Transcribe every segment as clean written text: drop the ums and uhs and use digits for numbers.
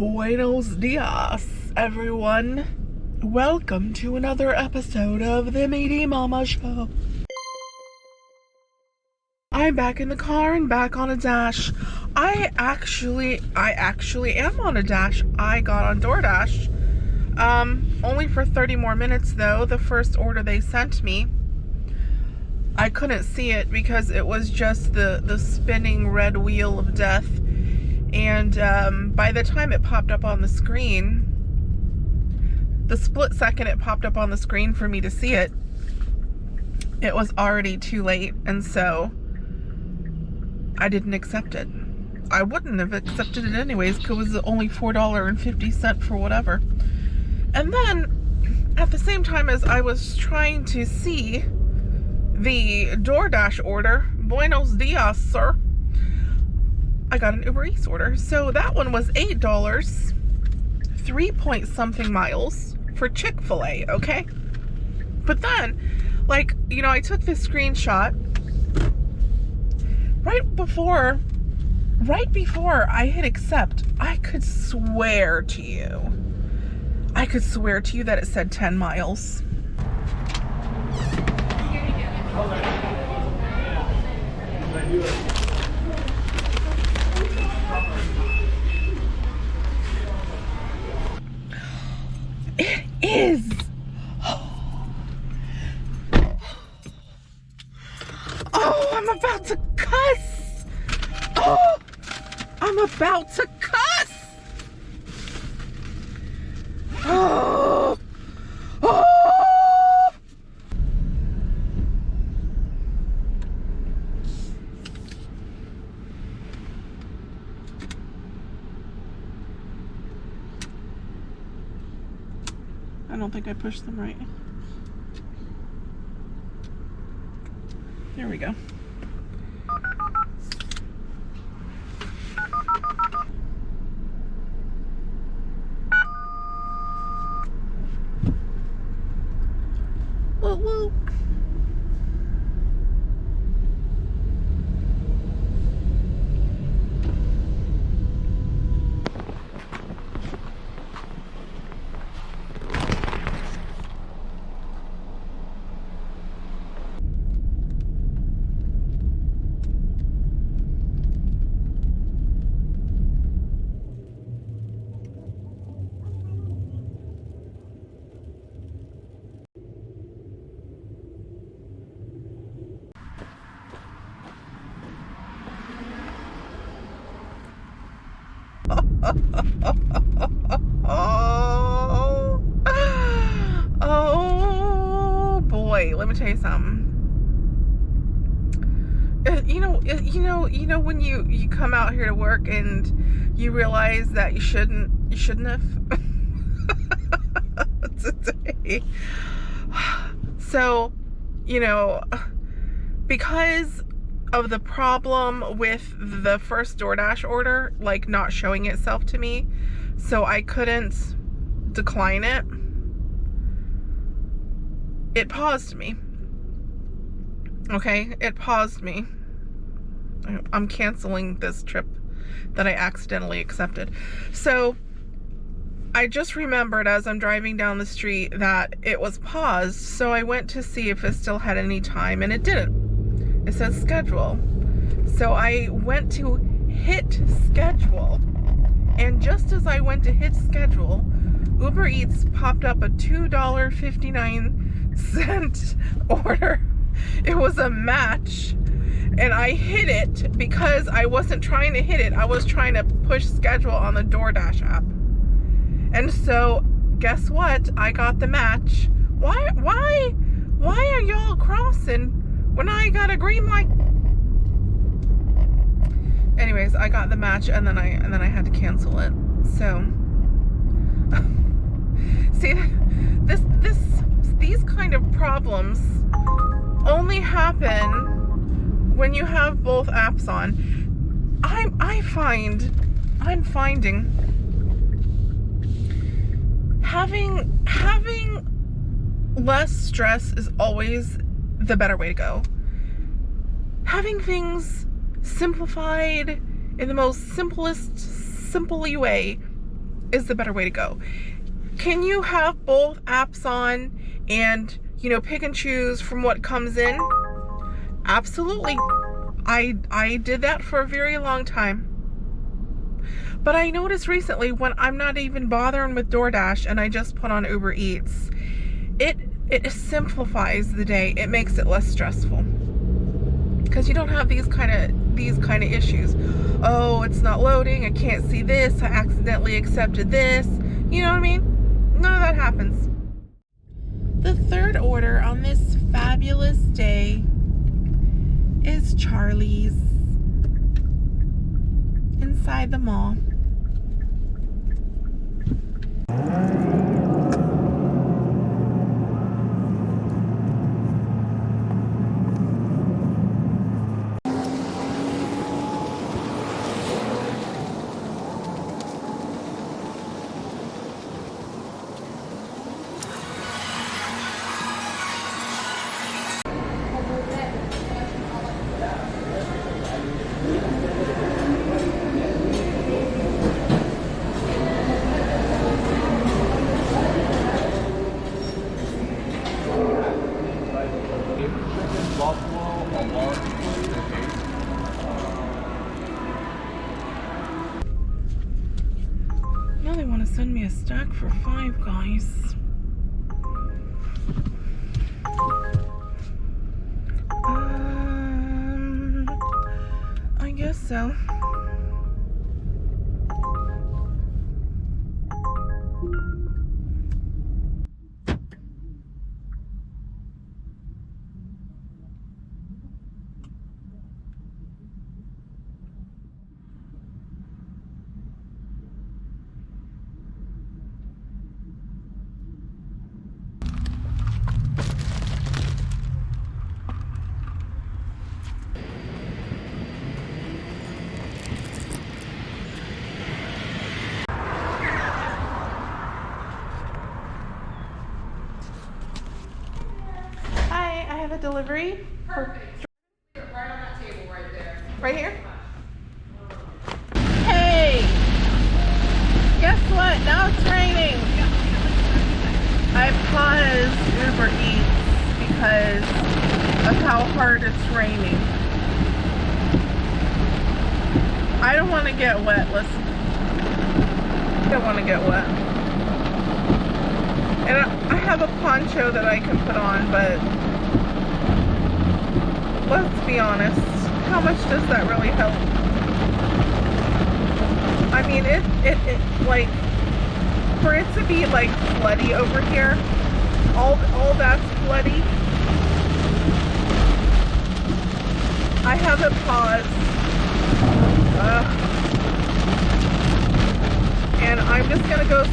Buenos dias, everyone. Welcome to another episode of the Meaty Mama Show. I'm back in the car and back on a dash. I actually am on a dash. I got on DoorDash. Only for 30 more minutes though. The first order they sent me, I couldn't see it because it was just the spinning red wheel of death. And by the time it popped up on the screen, the split second it popped up on the screen for me to see it, it was already too late. And so I didn't accept it. I wouldn't have accepted it anyways because it was only $4.50 for whatever. And then at the same time as I was trying to see the DoorDash order, Buenos dias, sir, I got an Uber Eats order. So that one was $8, 3 point something miles for Chick-fil-A, okay? But then, like, you know, I took this screenshot right before I hit accept. I could swear to you that it said 10 miles. It is. Oh, I'm about to cuss. Oh, I'm about to cuss. Oh. Oh. I don't think I pushed them right. There we go. Woo woo. Oh boy, let me tell you something. You know when you come out here to work and you realize that you shouldn't have today. So, you know, because of the problem with the first DoorDash order, like not showing itself to me, so I couldn't decline it. It paused me. Okay, it paused me. I'm canceling this trip that I accidentally accepted. So I just remembered as I'm driving down the street that it was paused, so I went to see if it still had any time, and it didn't. It says schedule. So I went to hit schedule, and just as I went to hit schedule, Uber Eats popped up a $2.59 order. It was a match, and I hit it because I wasn't trying to hit it. I was trying to push schedule on the DoorDash app. And so, guess what? I got the match. Why are y'all crossing when I got a green light? Anyways, I got the match, and then I had to cancel it. So, see, these kind of problems only happen when you have both apps on. I'm finding having less stress is always the better way to go. Having things simplified in the most simple way is the better way to go. Can you have both apps on and, you know, pick and choose from what comes in? Absolutely. I did that for a very long time. But I noticed recently when I'm not even bothering with DoorDash and I just put on Uber Eats, it simplifies the day. It makes it less stressful. Because you don't have these kind of issues. Oh, it's not loading. I can't see this. I accidentally accepted this. You know what I mean? None of that happens. The third order on this fabulous day is Charlie's inside the mall. Now they want to send me a stack for $5, guys. I guess so. I have a delivery. Perfect. Right on that table right there. Right here? Hey! Guess what? Now it's raining. I paused Uber Eats because of how hard it's raining. I don't want to get wet, listen. I don't want to get wet. And I have a poncho that I can put on, but let's be honest, how much does that really help? I mean, it like, for it to be like floody over here, all that's floody. I have it paused. And I'm just gonna go,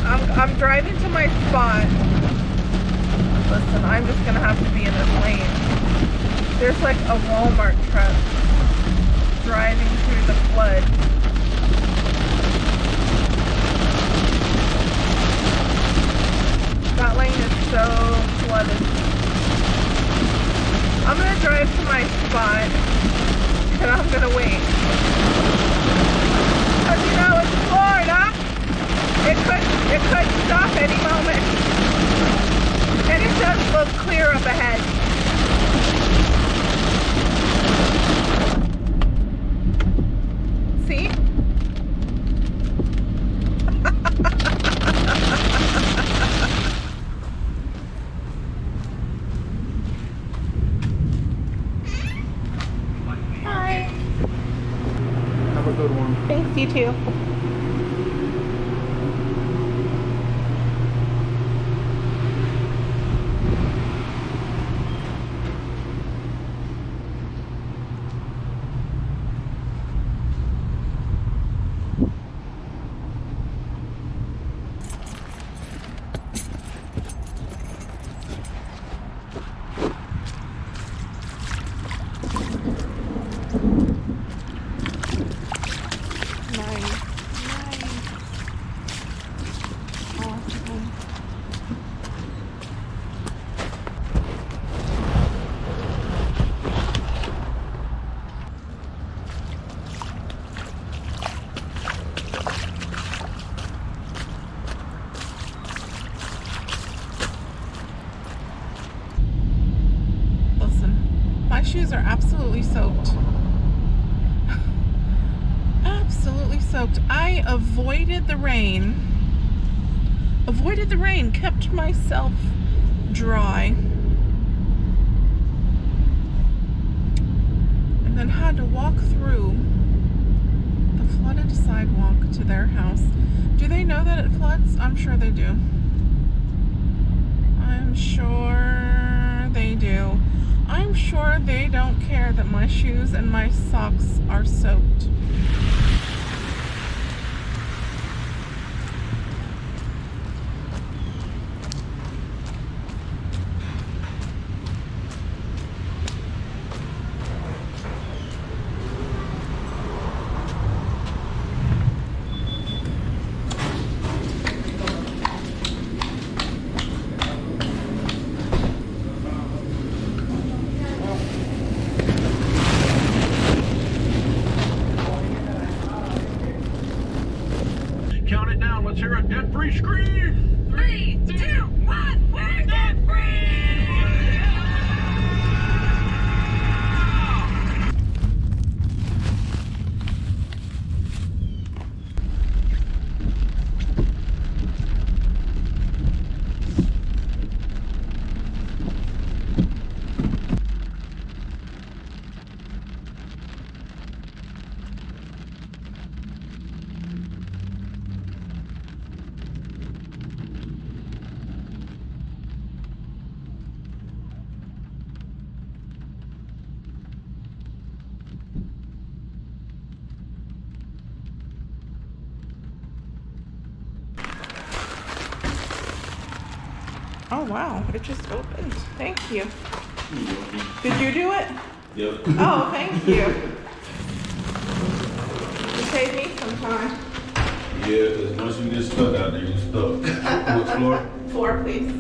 I'm driving to my spot. Listen, I'm just gonna have to be in this lane. There's like a Walmart truck driving through the flood. That lane is so flooded. I'm gonna drive to my spot and I'm gonna wait. Cause you know, it's Florida. It could stop any moment. And it does look clear up ahead. See? Hi. Have a good one. Thanks, you too. Nice. shoes are absolutely soaked. Absolutely soaked. I avoided the rain. Kept myself dry. And then had to walk through the flooded sidewalk to their house. Do they know that it floods? I'm sure they do. I'm sure they do. I'm sure they don't care that my shoes and my socks are soaked. Count it down. Let's hear a debt-free scream. 3, 2, 1. We're debt-free. Oh wow, it just opened. Thank you. Did you do it? Yep. Oh, thank you. You saved me some time. Yeah, because once you get stuck out there, you're stuck. What floor? 4, please.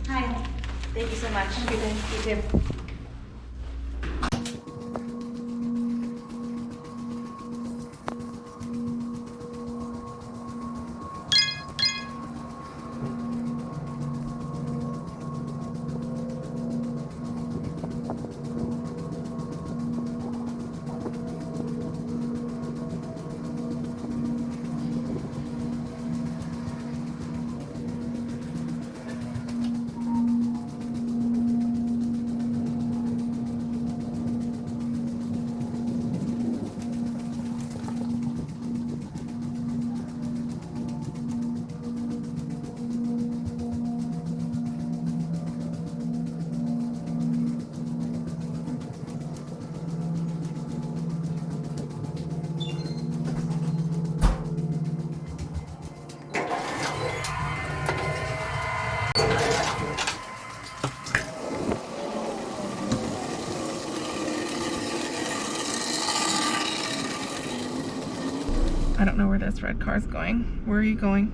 Hi. Thank you so much. Have a good day. You too. I don't know where this red car's going. Where are you going?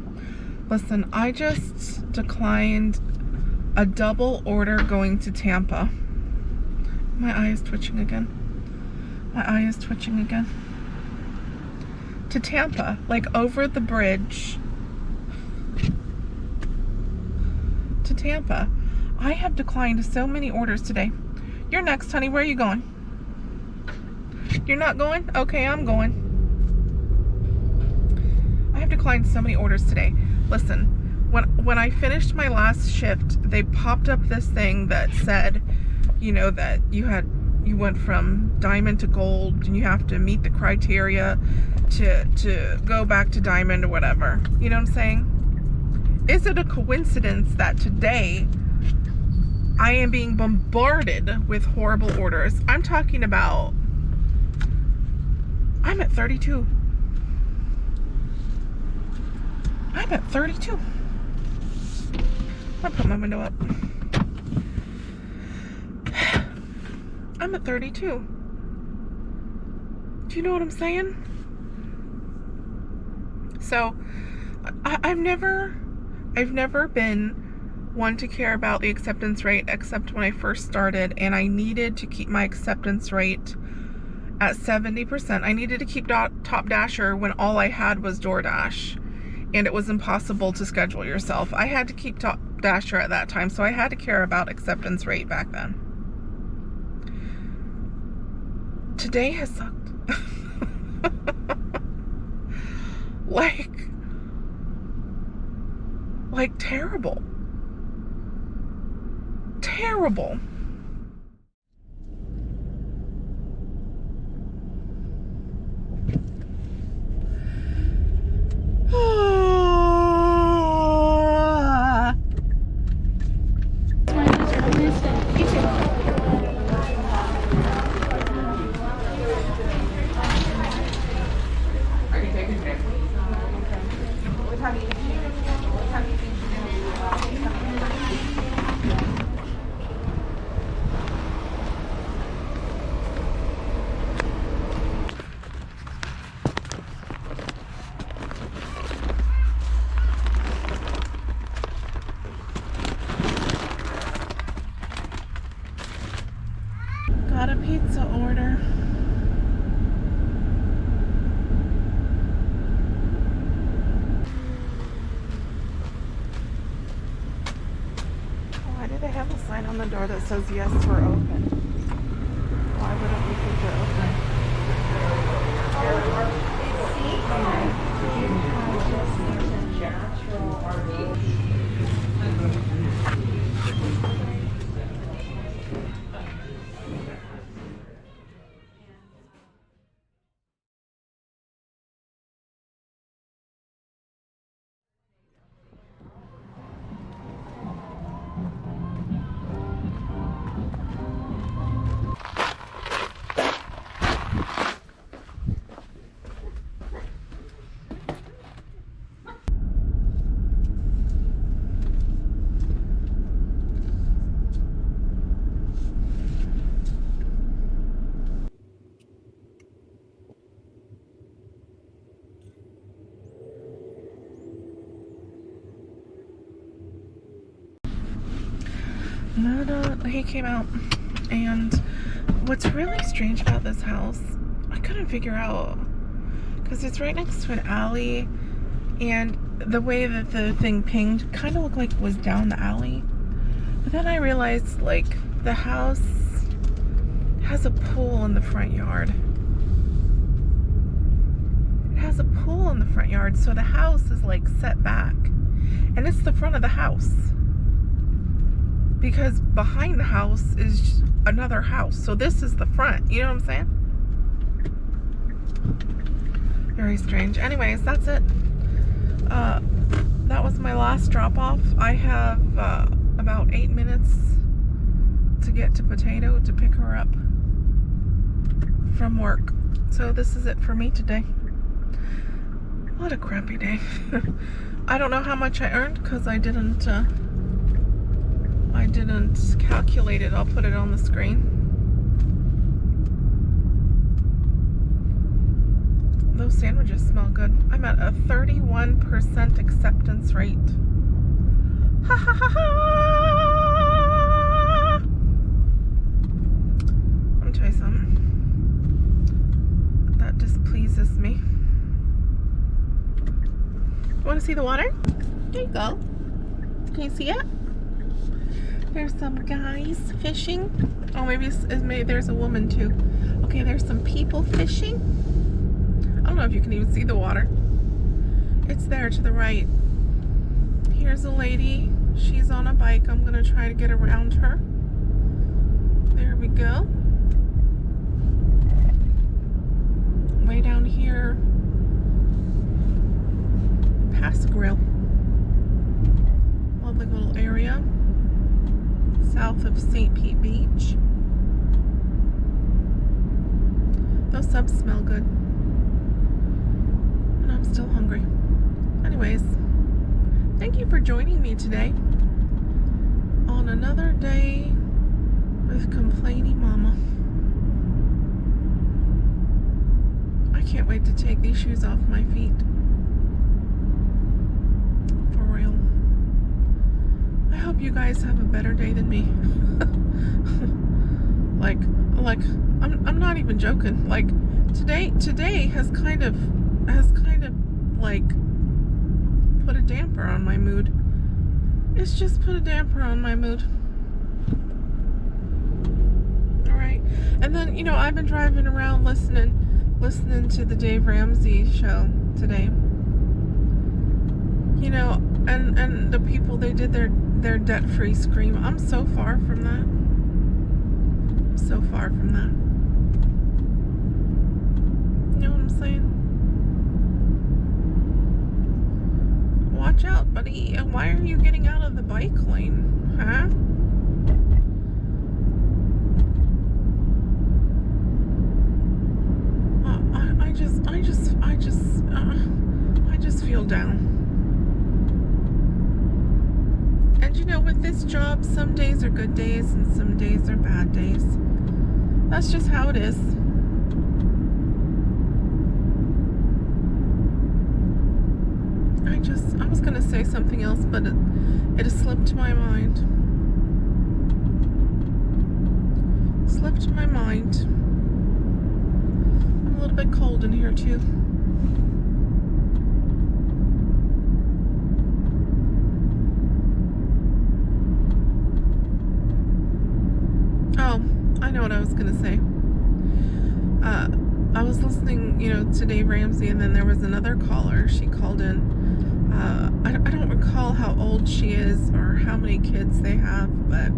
Listen, I just declined a double order going to Tampa. My eye is twitching again. To Tampa, like over the bridge. To Tampa. I have declined so many orders today. You're next, honey. Where are you going? You're not going? Okay, I'm going. I have declined so many orders today. Listen, when I finished my last shift, they popped up this thing that said, you know, that you went from diamond to gold and you have to meet the criteria to go back to diamond or whatever. You know what I'm saying? Is it a coincidence that today I am being bombarded with horrible orders? I'm talking about, I'm at 32. I'm at 32. I'll put my window up. I'm at 32. Do you know what I'm saying? So, I've never been one to care about the acceptance rate except when I first started, and I needed to keep my acceptance rate at 70%. I needed to keep Top Dasher when all I had was DoorDash, and it was impossible to schedule yourself. I had to keep Top Dasher at that time, so I had to care about acceptance rate back then. Today has sucked. like terrible. Terrible. Got a pizza order. Why do they have a sign on the door that says yes, we're open? Why wouldn't we think we're open? He came out, and what's really strange about this house, I couldn't figure out, because it's right next to an alley, and the way that the thing pinged kind of looked like it was down the alley. But then I realized, like, the house has a pool in the front yard. It has a pool in the front yard, so the house is like set back, and it's the front of the house. Because behind the house is another house. So this is the front. You know what I'm saying? Very strange. Anyways, that's it. That was my last drop off. I have about 8 minutes to get to Potato to pick her up from work. So this is it for me today. What a crappy day. I don't know how much I earned because I didn't calculate it. I'll put it on the screen. Those sandwiches smell good. I'm at a 31% acceptance rate. Ha ha ha ha! Let me tell you something. That displeases me. You want to see the water? There you go. Can you see it? There's some guys fishing. Oh, maybe there's a woman too. Okay, there's some people fishing. I don't know if you can even see the water. It's there to the right. Here's a lady. She's on a bike. I'm gonna try to get around her. There we go. Way down here, past the grill. Lovely little area. South of St. Pete Beach. Those subs smell good. And I'm still hungry. Anyways, thank you for joining me today on another day with Complaining Mama. I can't wait to take these shoes off my feet. For real. I hope you guys have a better day than me. I'm not even joking. Like today has kind of like put a damper on my mood. It's just put a damper on my mood. Alright. And then, you know, I've been driving around listening to the Dave Ramsey show today. You know, and the people, they did their debt-free scream. I'm so far from that. So far from that. You know what I'm saying? Watch out, buddy. Why are you getting out of the bike lane? Huh? I just feel down. And you know, with this job, some days are good days and some days are bad days. That's just how it is. I was gonna say something else, but it has slipped my mind. Slipped my mind. I'm a little bit cold in here too. Oh, I know what I was gonna say. I was listening, you know, to Dave Ramsey, and then there was another caller. She called in. I don't recall how old she is or how many kids they have, but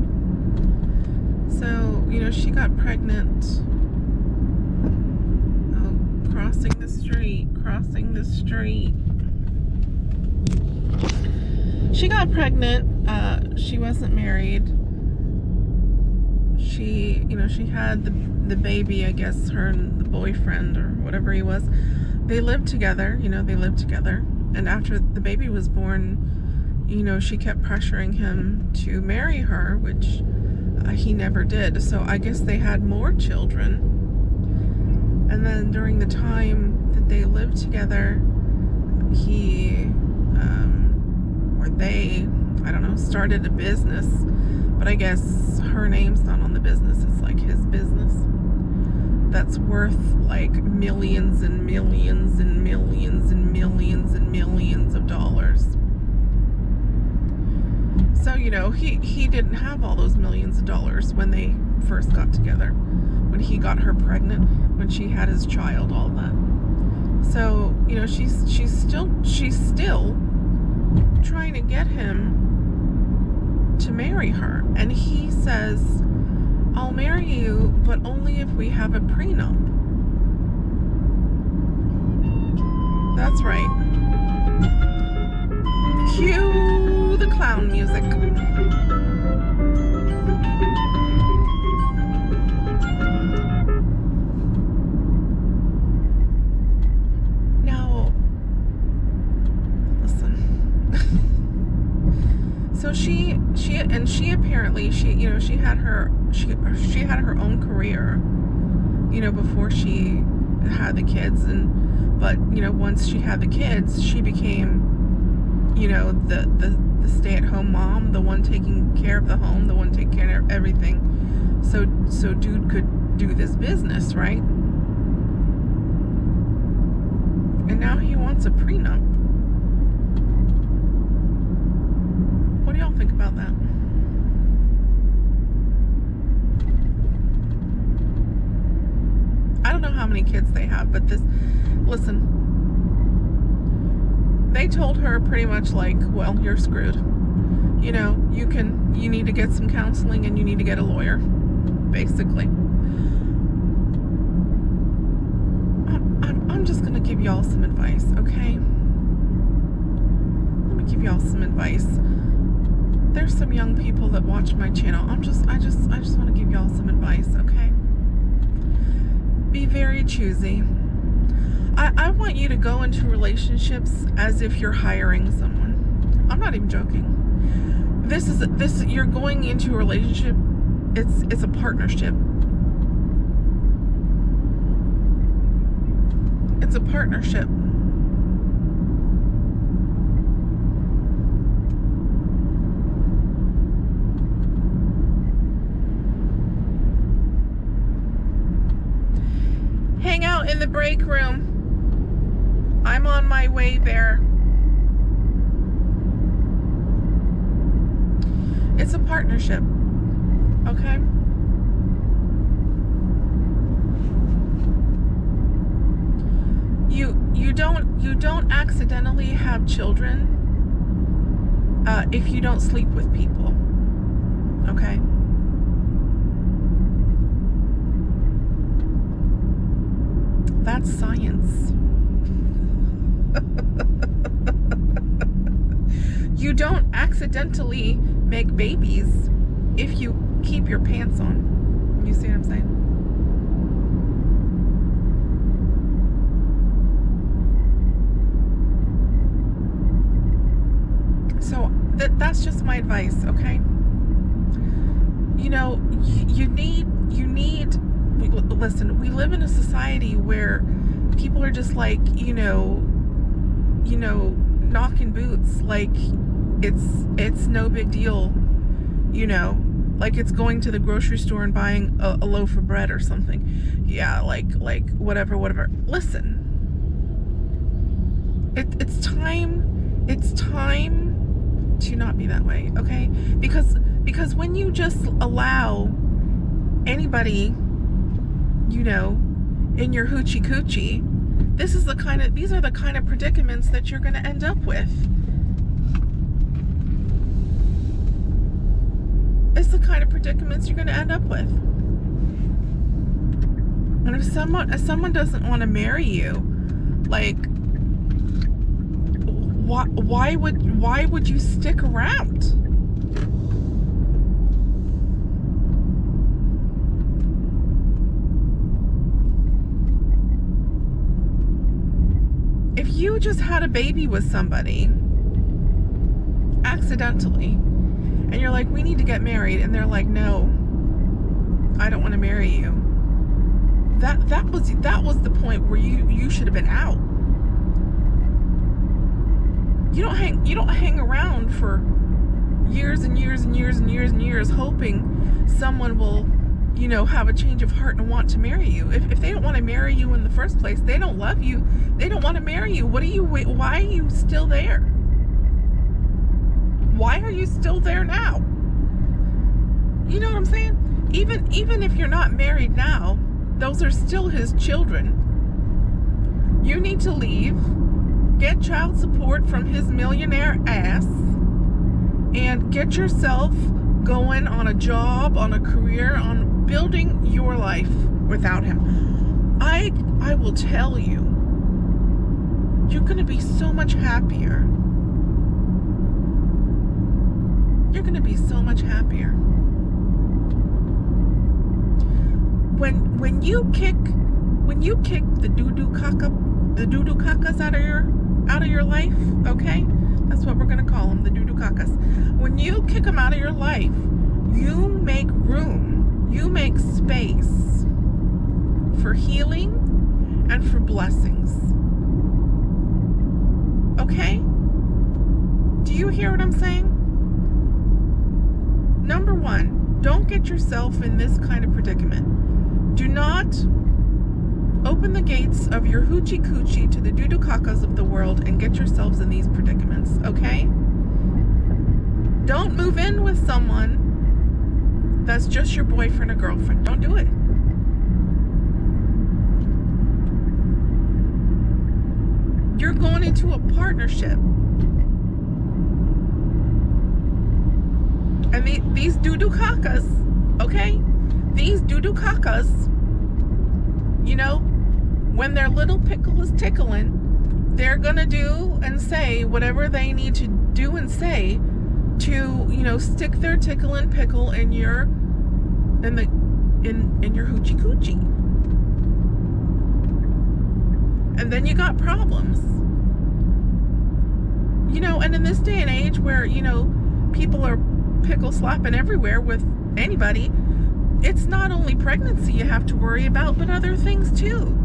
so, you know, she got pregnant. Oh, crossing the street. She got pregnant. She wasn't married. She, you know, she had the baby, I guess, her and the boyfriend or whatever he was. They lived together, you know, And after the baby was born, you know, she kept pressuring him to marry her, which he never did. So I guess they had more children. And then during the time that they lived together, I don't know, started a business. But I guess her name's not on the business. It's like his business. That's worth like millions and millions and millions and millions and millions of dollars. So, you know, he didn't have all those millions of dollars when they first got together. When he got her pregnant, when she had his child, all that. So, you know, she's still trying to get him to marry her. And he says, I'll marry you, but only if we have a prenup. That's right. Cue the clown music. Now, listen. So she apparently, you know, she had her own career, you know, before she had the kids, but you know, once she had the kids, she became, you know, the stay-at-home mom, the one taking care of the home, the one taking care of everything. So dude could do this business, right? And now he wants a prenup. What do y'all think about that? many kids they have, but listen, they told her pretty much like, well, you're screwed. You know, you need to get some counseling and you need to get a lawyer, basically. I'm just gonna give y'all some advice, okay? Let me give y'all some advice. There's some young people that watch my channel. I just want to give y'all some advice, okay? Be very choosy. I want you to go into relationships as if you're hiring someone. I'm not even joking. You're going into a relationship. It's a partnership. It's a partnership. Hang out in the break room. I'm on my way there. It's a partnership. Okay? You don't accidentally have children if you don't sleep with people. Okay? That's science. You don't accidentally make babies if you keep your pants on. You see what I'm saying? So that's just my advice, okay? You know, you need listen, we live in a society where people are just like, you know, knocking boots like it's no big deal, you know, like it's going to the grocery store and buying a loaf of bread or something. Yeah, like whatever. Listen, it's time to not be that way, okay? Because when you just allow anybody, you know, in your hoochie coochie, these are the kind of predicaments that you're going to end up with. It's the kind of predicaments you're going to end up with. And if someone doesn't want to marry you, like, why would you stick around? If you just had a baby with somebody accidentally and you're like, we need to get married, and they're like, no, I don't want to marry you, that was the point where you should have been out. You don't hang around for years and years and years and years and years hoping someone will, you know, have a change of heart and want to marry you. If they don't want to marry you in the first place, they don't love you, they don't want to marry you, why are you still there? Why are you still there now? You know what I'm saying? Even if you're not married now, those are still his children. You need to leave, get child support from his millionaire ass, and get yourself going on a job, on a career, on building your life without him. I will tell you, you're going to be so much happier. You're going to be so much happier. When you kick the doo-doo cacas out of your life, okay? That's what we're going to call them, the doo-doo cacas. When you kick them out of your life, you make room, you make space for healing and for blessings. Okay? Do you hear what I'm saying? Number one, don't get yourself in this kind of predicament. Do not open the gates of your hoochie coochie to the doo-doo cacas of the world and get yourselves in these predicaments, okay? Don't move in with someone that's just your boyfriend or girlfriend. Don't do it. You're going into a partnership. And these doo-doo kakas, okay? These doo-doo kakas, you know, when their little pickle is tickling, they're gonna do and say whatever they need to do and say to, you know, stick their tickle and pickle in your hoochie coochie. And then you got problems. You know, and in this day and age where, you know, people are pickle slapping everywhere with anybody, it's not only pregnancy you have to worry about, but other things too.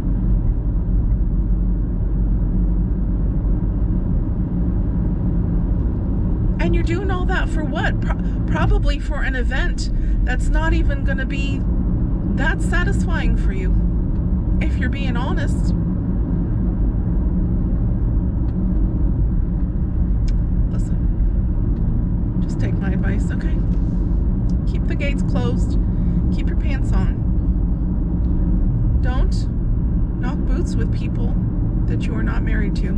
And you're doing all that for what? Probably for an event that's not even going to be that satisfying for you, if you're being honest. Listen, just take my advice, okay? Keep the gates closed. Keep your pants on. Don't knock boots with people that you are not married to.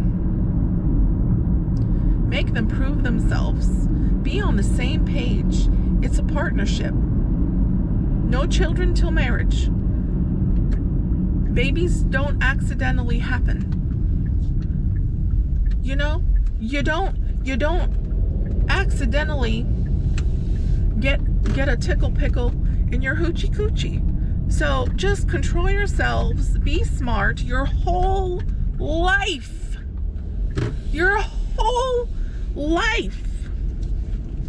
Make them prove themselves. Be on the same page. It's a partnership. No children till marriage. Babies don't accidentally happen. You know, you don't accidentally get a tickle pickle in your hoochie coochie. So just control yourselves, be smart. Your whole life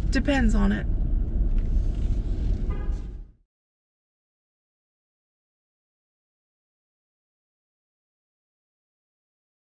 depends on it.